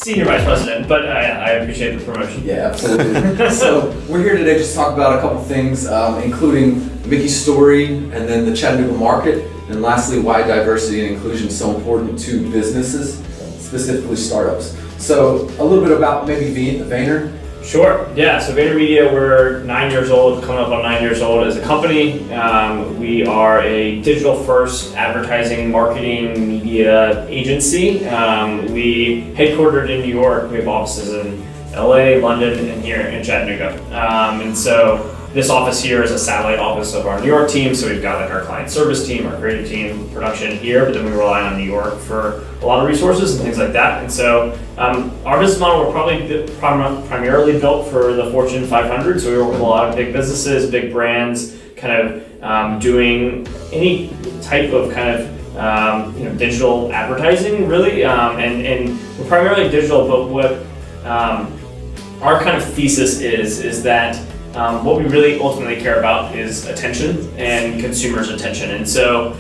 Senior Vice President, but I appreciate the promotion. Yeah, absolutely. So we're here today just to talk about a couple things, including Mickey's story, and then the Chattanooga market, and lastly, why diversity and inclusion is so important to businesses, specifically startups. So a little bit about maybe Vayner. Sure, yeah, so VaynerMedia, we're 9 years old, coming up on 9 years old as a company. We are a digital-first advertising, marketing, media agency. We headquartered in New York. We have offices in LA, London, and here in Chattanooga. And so this office here is a satellite office of our New York team. So we've got like our client service team, our creative team, production here, but then we rely on New York for a lot of resources and things like that. And so our business model, we're probably primarily built for the Fortune 500. So we work with a lot of big businesses, big brands, kind of doing any type of kind of digital advertising, really. And we're primarily digital, but what our kind of thesis is that what we really ultimately care about is attention and consumers' attention. And so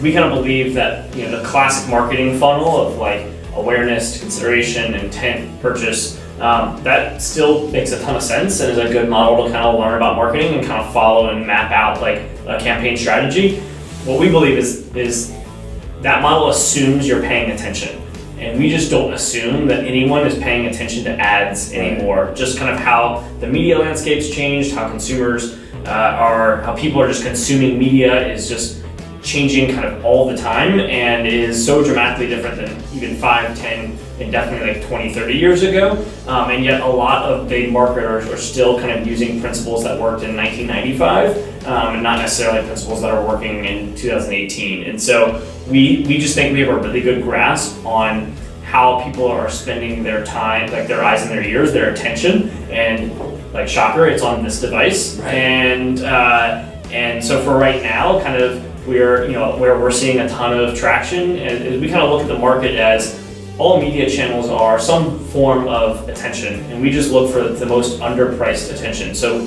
we kind of believe that the classic marketing funnel of like awareness, consideration, intent, purchase, that still makes a ton of sense and is a good model to kind of learn about marketing and kind of follow and map out like a campaign strategy. What we believe is that model assumes you're paying attention. And we just don't assume that anyone is paying attention to ads anymore. Just kind of how the media landscape's changed, how consumers how people are just consuming media is just changing kind of all the time and is so dramatically different than even 5, 10, and definitely like 20, 30 years ago. And yet a lot of big marketers are still kind of using principles that worked in 1995 and not necessarily principles that are working in 2018. And so we just think we have a really good grasp on how people are spending their time, like their eyes and their ears, their attention, and like shocker, it's on this device. Right. And so for right now, kind of where we're seeing a ton of traction, and we kind of look at the market as all media channels are some form of attention, and we just look for the most underpriced attention. So,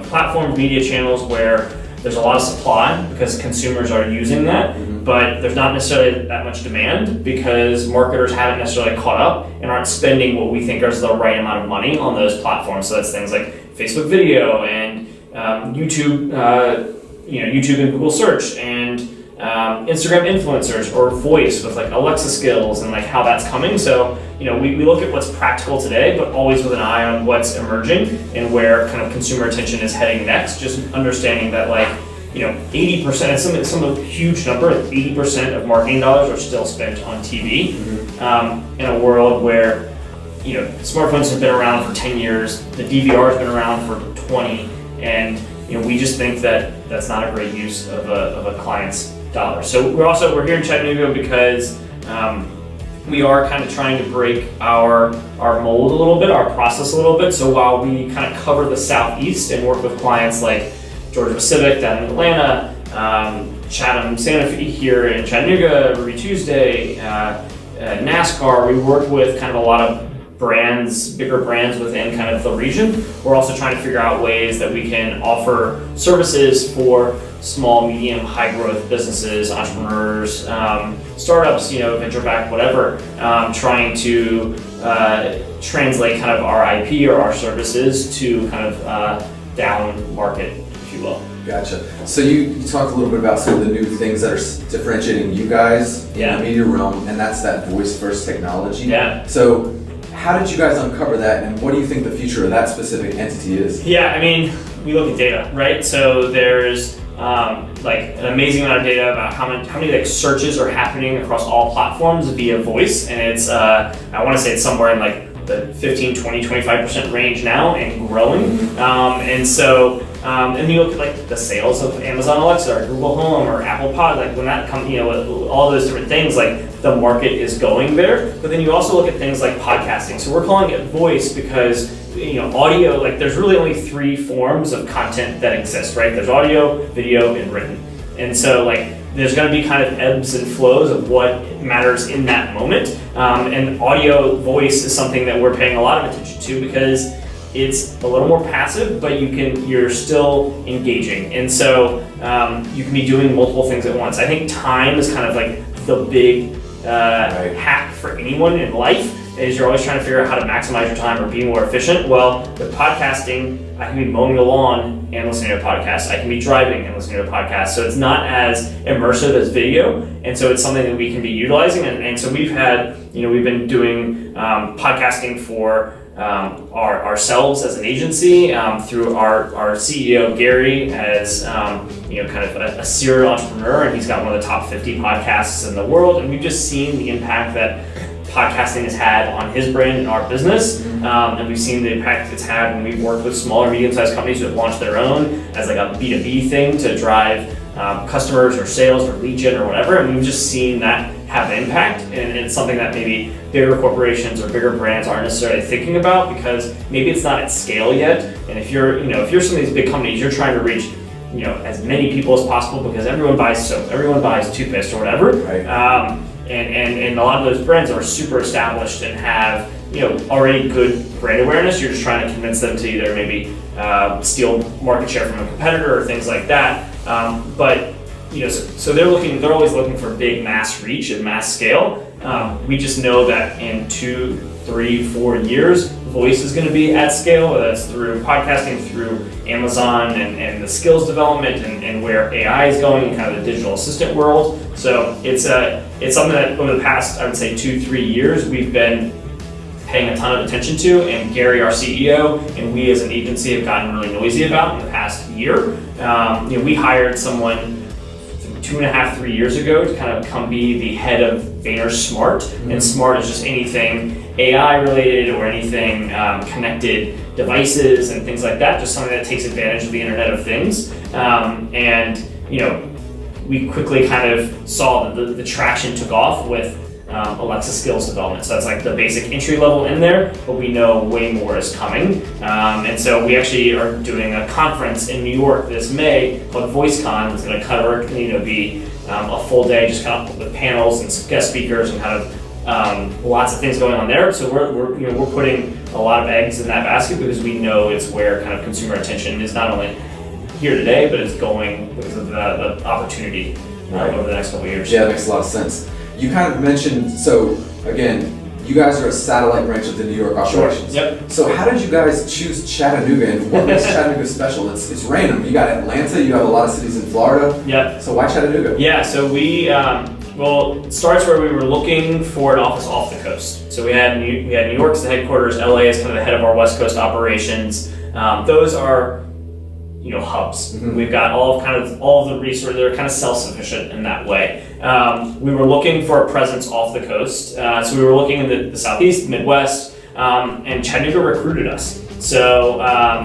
platform media channels where there's a lot of supply because consumers are using that, but there's not necessarily that much demand because marketers haven't necessarily caught up and aren't spending what we think is the right amount of money on those platforms. So that's things like Facebook video and YouTube, YouTube and Google search, and Instagram influencers, or voice with like Alexa skills and like how that's coming. So we look at what's practical today, but always with an eye on what's emerging and where kind of consumer attention is heading next. Just understanding that 80%, it's some huge number, 80% of marketing dollars are still spent on TV. In a world where smartphones have been around for 10 years, the DVR has been around for 20, and we just think that that's not a great use of a client's dollar. So we're here in Chattanooga because we are kind of trying to break our mold a little bit, our process a little bit. So while we kind of cover the Southeast and work with clients like Georgia Pacific down in Atlanta, Chatham, Santa Fe here in Chattanooga, Ruby Tuesday, NASCAR, we work with kind of a lot of bigger brands within kind of the region. We're also trying to figure out ways that we can offer services for small, medium, high growth businesses, entrepreneurs, startups, venture-backed, whatever, trying to translate kind of our IP or our services to kind of down market, if you will. Gotcha. So you talked a little bit about some of the new things that are differentiating you guys in the media realm, and that's that voice-first technology. Yeah. So how did you guys uncover that, and what do you think the future of that specific entity is? Yeah, I mean, we look at data, right? So there's an amazing amount of data about how many like searches are happening across all platforms via voice, and it's I want to say it's somewhere in like the 15, 20, 25% range now and growing. And so and you look at like the sales of Amazon Alexa or Google Home or Apple Pod, like when that comes, all those different things, like the market is going there. But then you also look at things like podcasting. So we're calling it voice because audio, like there's really only 3 forms of content that exist, right? There's audio, video, and written. And so like there's going to be kind of ebbs and flows of what matters in that moment. And audio voice is something that we're paying a lot of attention to because it's a little more passive, but you're still engaging. And so you can be doing multiple things at once. I think time is kind of like the big hack for anyone in life is you're always trying to figure out how to maximize your time or be more efficient. Well, with podcasting, I can be mowing the lawn and listening to a podcast. I can be driving and listening to a podcast. So it's not as immersive as video. And so it's something that we can be utilizing. And so we've been doing podcasting for ourselves as an agency, through our CEO Gary as kind of a serial entrepreneur, and he's got one of the top 50 podcasts in the world, and we've just seen the impact that podcasting has had on his brand and our business, and we've seen the impact it's had when we've worked with smaller, medium-sized companies who have launched their own as like a B2B thing to drive customers or sales or lead gen or whatever, and we've just seen that have an impact, and it's something that maybe bigger corporations or bigger brands aren't necessarily thinking about because maybe it's not at scale yet. And if you're some of these big companies, you're trying to reach as many people as possible because everyone buys soap, everyone buys toothpaste or whatever. Right. And a lot of those brands are super established and have already good brand awareness. You're just trying to convince them to either maybe steal market share from a competitor or things like that. So they're always looking for big mass reach and mass scale. We just know that in 2, 3, 4 years, voice is going to be at scale, whether that's through podcasting, through Amazon and the skills development and where AI is going in kind of the digital assistant world. So it's something that over the past, I would say 2-3 years, we've been paying a ton of attention to, and Gary, our CEO, and we as an agency have gotten really noisy about in the past year. We hired someone 2.5-3 years ago to kind of come be the head of Vayner Smart, and Smart is just anything AI related or anything connected devices and things like that, just something that takes advantage of the Internet of Things. We quickly kind of saw that the traction took off with Alexa skills development. So that's like the basic entry level in there, but we know way more is coming. And so we actually are doing a conference in New York this May called VoiceCon. It's going to cover, be a full day, just kind of with panels and guest speakers and kind of lots of things going on there. So we're putting a lot of eggs in that basket because we know it's where kind of consumer attention is not only here today, but it's going because of the opportunity over the next couple of years. Yeah, that makes a lot of sense. You kind of mentioned, so again, you guys are a satellite branch of the New York operations. Sure. Yep. So how did you guys choose Chattanooga, and what makes Chattanooga special? It's random. You got Atlanta, you have a lot of cities in Florida. Yep. So why Chattanooga? Yeah, so we, it starts where we were looking for an office off the coast. So we had New York as the headquarters, LA is kind of the head of our West Coast operations. Those are hubs. We've got all of the resources. They're kind of self-sufficient in that way. We were looking for a presence off the coast, so we were looking in the Southeast, Midwest, and Chattanooga recruited us. So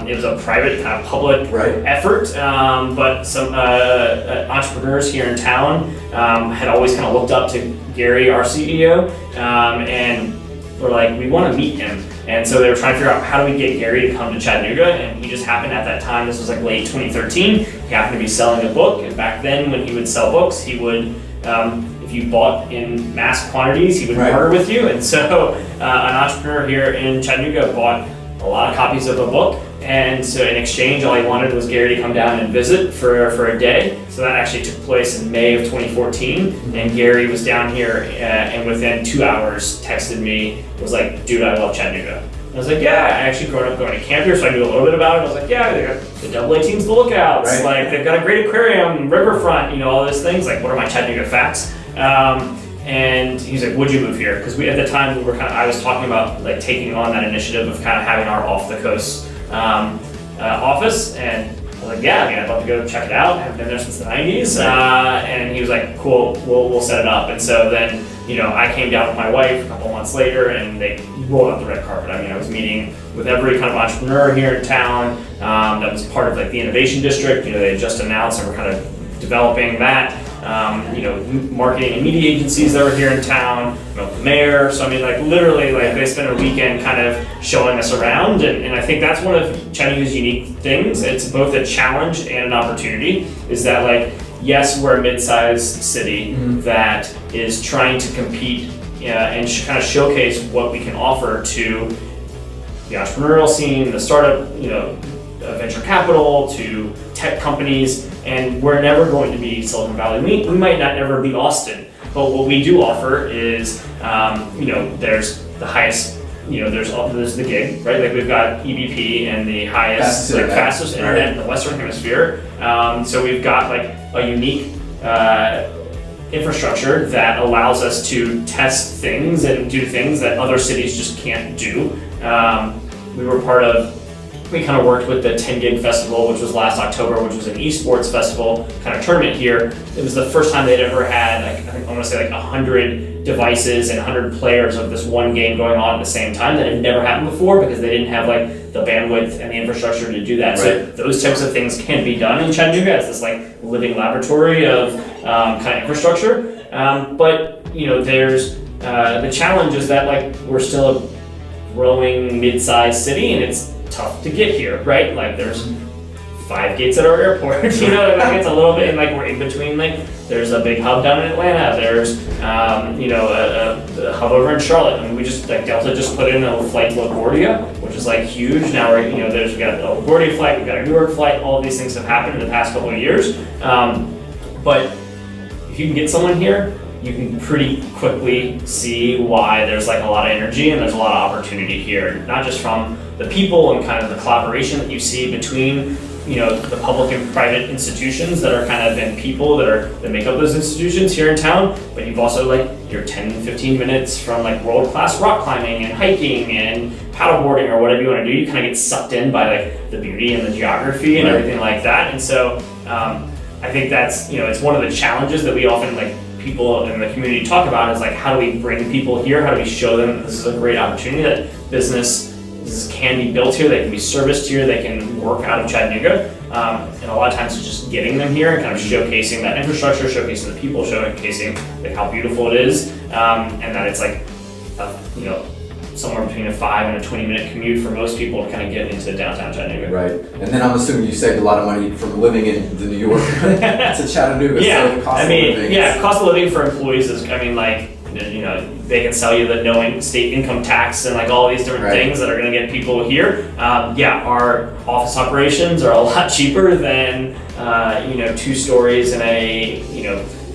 it was a private kind of public effort, but some entrepreneurs here in town had always kind of looked up to Gary, our CEO, and were like, we want to meet him. And so they were trying to figure out how do we get Gary to come to Chattanooga, and he just happened at that time, this was like late 2013, he happened to be selling a book, and back then when he would sell books, he would, if you bought in mass quantities, he would barter with you, and so an entrepreneur here in Chattanooga bought a lot of copies of a book, and so in exchange, all he wanted was Gary to come down and visit for a day. So that actually took place in May of 2014, and Gary was down here, and within 2 hours texted me, was like, dude, I love Chattanooga. I was like, yeah, I actually grew up going to camp here, so I knew a little bit about it. I was like, yeah, they got the AA teams, the Lookouts, like they've got a great aquarium, riverfront, all those things. Like, what are my Chattanooga facts? And he's like, would you move here? Because at the time I was talking about like taking on that initiative of kind of having our off the coast office, and I was like, yeah, I'd love to go check it out. I haven't been there since the 90s. And he was like, cool, we'll set it up. And so then, I came down with my wife a couple months later, and they rolled out the red carpet. I mean, I was meeting with every kind of entrepreneur here in town that was part of like the innovation district. They had just announced, and we're kind of developing that. Marketing and media agencies that were here in town, the mayor. So I mean, like literally, like they spent a weekend kind of showing us around, and I think that's one of Chattanooga's unique things. It's both a challenge and an opportunity. Is that like, yes, we're a mid-sized city that is trying to compete and kind of showcase what we can offer to the entrepreneurial scene, the startup, venture capital, to tech companies, and we're never going to be Silicon Valley. We might not ever be Austin, But what we do offer is, there's the highest, there's the gig, right? Like we've got EBP and the highest, fastest internet in the Western Hemisphere. So we've got like a unique infrastructure that allows us to test things and do things that other cities just can't do. We kind of worked with the 10 Gig Festival, which was last October, which was an esports festival kind of tournament here. It was the first time they'd ever had, I want to say 100 devices and 100 players of this one game going on at the same time. That had never happened before because they didn't have the bandwidth and the infrastructure to do that. Right. So those types of things can be done in Chattanooga as this living laboratory of kind of infrastructure. But there's the challenge is that we're still a growing mid-sized city and it's tough to get here, right? There's 5 gates at our airport, it's a little bit, and we're in between, there's a big hub down in Atlanta, there's, a hub over in Charlotte. I mean, we just, Delta just put in a flight to LaGuardia, which is huge. Now we've got a LaGuardia flight, we've got a Newark flight, all of these things have happened in the past couple of years. But if you can get someone here, you can pretty quickly see why there's a lot of energy and there's a lot of opportunity here, not just from the people and kind of the collaboration that you see between the public and private institutions that are kind of and people that make up those institutions here in town, but you've also your 10-15 minutes from world-class rock climbing and hiking and paddleboarding or whatever you want to do. You kind of get sucked in by the beauty and the geography and everything like that. And so I think that's it's one of the challenges that we often people in the community talk about is how do we bring people here? How do we show them that this is a great opportunity, that businesses can be built here, they can be serviced here, they can work out of Chattanooga. And a lot of times it's just getting them here and kind of showcasing that infrastructure, showcasing the people, showcasing how beautiful it is, and that it's somewhere between a 5 and a 20-minute commute for most people to kind of get into downtown Chattanooga. Right, and then I'm assuming you saved a lot of money from living in the New York to Chattanooga. Yeah, so the cost of living cost of living for employees is, they can sell you the no state income tax and all these different things that are going to get people here. Our office operations are a lot cheaper than 2 stories in a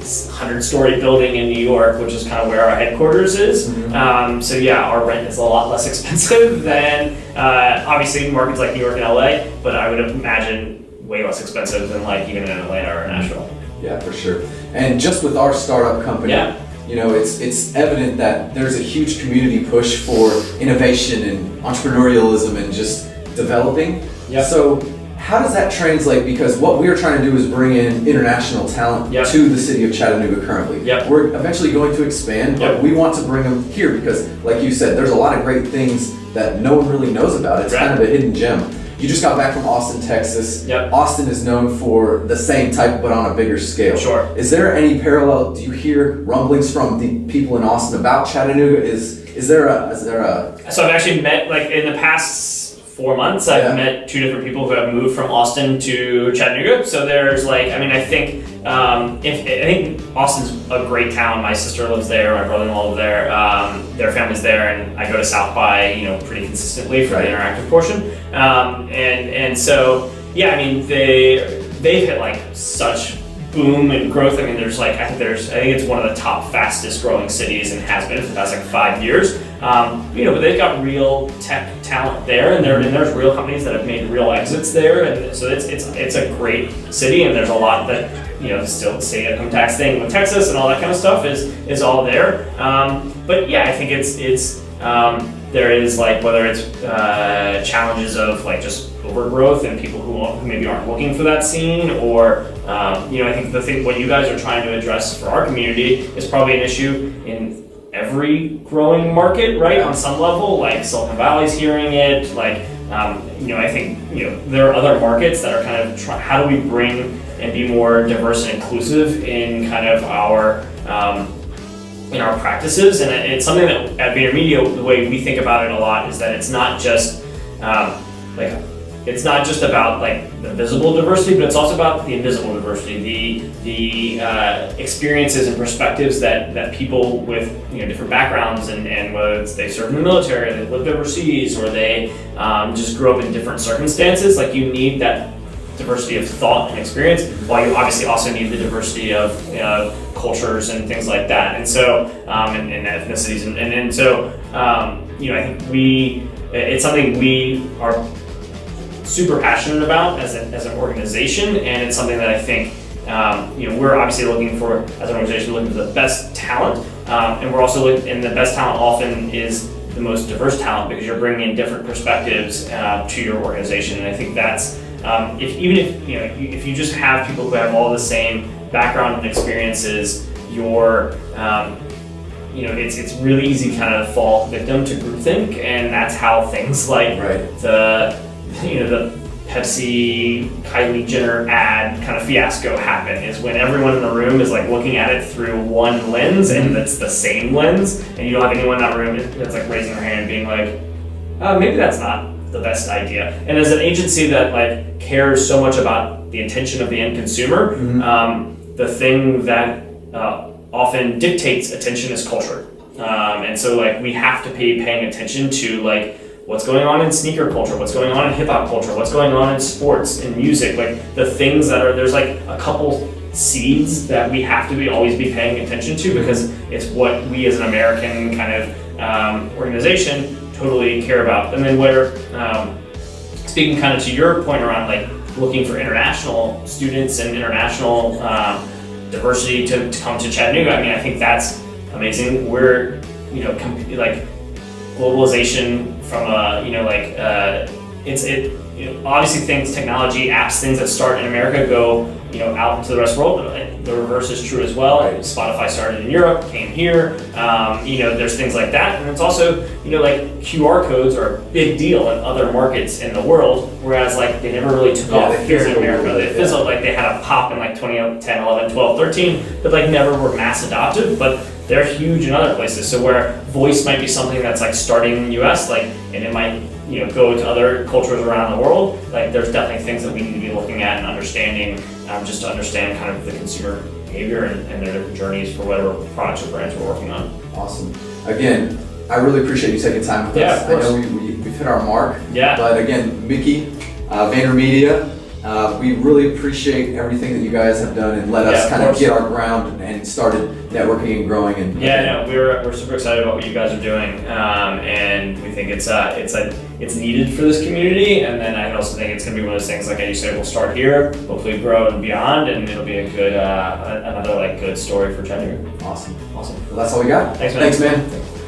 100-story building in New York, which is kind of where our headquarters is. Mm-hmm. Our rent is a lot less expensive than obviously markets like New York and LA, but I would imagine way less expensive than even in Atlanta or Nashville. Yeah, for sure. And just with our startup company, it's evident that there's a huge community push for innovation and entrepreneurialism and just developing. Yep. So how does that translate? Because what we are trying to do is bring in international talent to the city of Chattanooga currently. Yep. We're eventually going to expand, but we want to bring them here because, like you said, there's a lot of great things that no one really knows about. It's kind of a hidden gem. You just got back from Austin, Texas. Yep. Austin is known for the same type, but on a bigger scale. Sure. Is there any parallel? Do you hear rumblings from the people in Austin about Chattanooga? Is there a? So I've actually met in the past 4 months. I've met 2 different people who have moved from Austin to Chattanooga. So there's I think Austin's a great town. My sister lives there. My brother-in-law lives there. Their family's there, and I go to South by pretty consistently for the interactive portion. And so they've hit such boom and growth. I mean, I think it's one of the top fastest growing cities and has been for the past 5 years. But they've got real tech talent there, and there's real companies that have made real exits there, and so it's a great city, and there's a lot that still the state income tax thing with Texas and all that kind of stuff is all there. But I think it's there is whether it's challenges of just overgrowth and people who maybe aren't looking for that scene, or I think what you guys are trying to address for our community is probably an issue in every growing market, right? On some level, Silicon Valley's hearing it. I think there are other markets that are kind of how do we bring and be more diverse and inclusive in kind of our in our practices, and it's something that at VaynerMedia, the way we think about it a lot is that it's not just it's not just about the visible diversity, but it's also about the invisible diversity, the experiences and perspectives that people with different backgrounds and whether it's they served in the military, they lived overseas, or they just grew up in different circumstances. You need that diversity of thought and experience, while you obviously also need the diversity of cultures and things like that. And so, and ethnicities. And so, I think it's something we are super passionate about as an organization, and it's something that I think we're obviously looking for, as an organization, looking for the best talent, and we're also and the best talent often is the most diverse talent, because you're bringing in different perspectives to your organization. And I think that's if you just have people who have all the same background and experiences, it's really easy to kind of fall victim to groupthink, and that's how things like the Pepsi Kylie Jenner ad kind of fiasco happen, is when everyone in the room is like looking at it through one lens, and it's the same lens, and you don't have anyone in that room that's like raising their hand and being like, maybe that's not the best idea. And as an agency that like cares so much about the intention of the end consumer, the thing that often dictates attention is culture. And so like we have to be paying attention to like what's going on in sneaker culture, what's going on in hip hop culture, what's going on in sports, in music, like the things that there's like a couple seeds that we have to always be paying attention to, because it's what we as an American kind of organization totally care about. And then speaking kind of to your point around like looking for international students and international diversity to come to Chattanooga, I mean, I think that's amazing. We're, like globalization from obviously technology, apps, things that start in America go, out into the rest of the world. The reverse is true as well. Right. Spotify started in Europe, came here. There's things like that, and it's also, like QR codes are a big deal in other markets in the world, whereas like they never really took off here in America. They fizzled, like they had a pop in like 2010, 11, 12, 13, but like never were mass adopted. But they're huge in other places. So where voice might be something that's like starting in the US, and it might go to other cultures around the world, like there's definitely things that we need to be looking at and understanding, just to understand kind of the consumer behavior and their different journeys for whatever products or brands we're working on. Awesome. Again, I really appreciate you taking time with us. Of course. I know we've hit our mark. Yeah. But again, Mickey, VaynerMedia, we really appreciate everything that you guys have done and let us kind of get our ground and started networking and growing. And we're super excited about what you guys are doing, and we think it's needed for this community. And then I also think it's going to be one of those things, like you said, we'll start here, hopefully grow and beyond, and it'll be a good another good story for Chattanooga. Awesome. Well, that's all we got. Thanks, man. Thanks, man.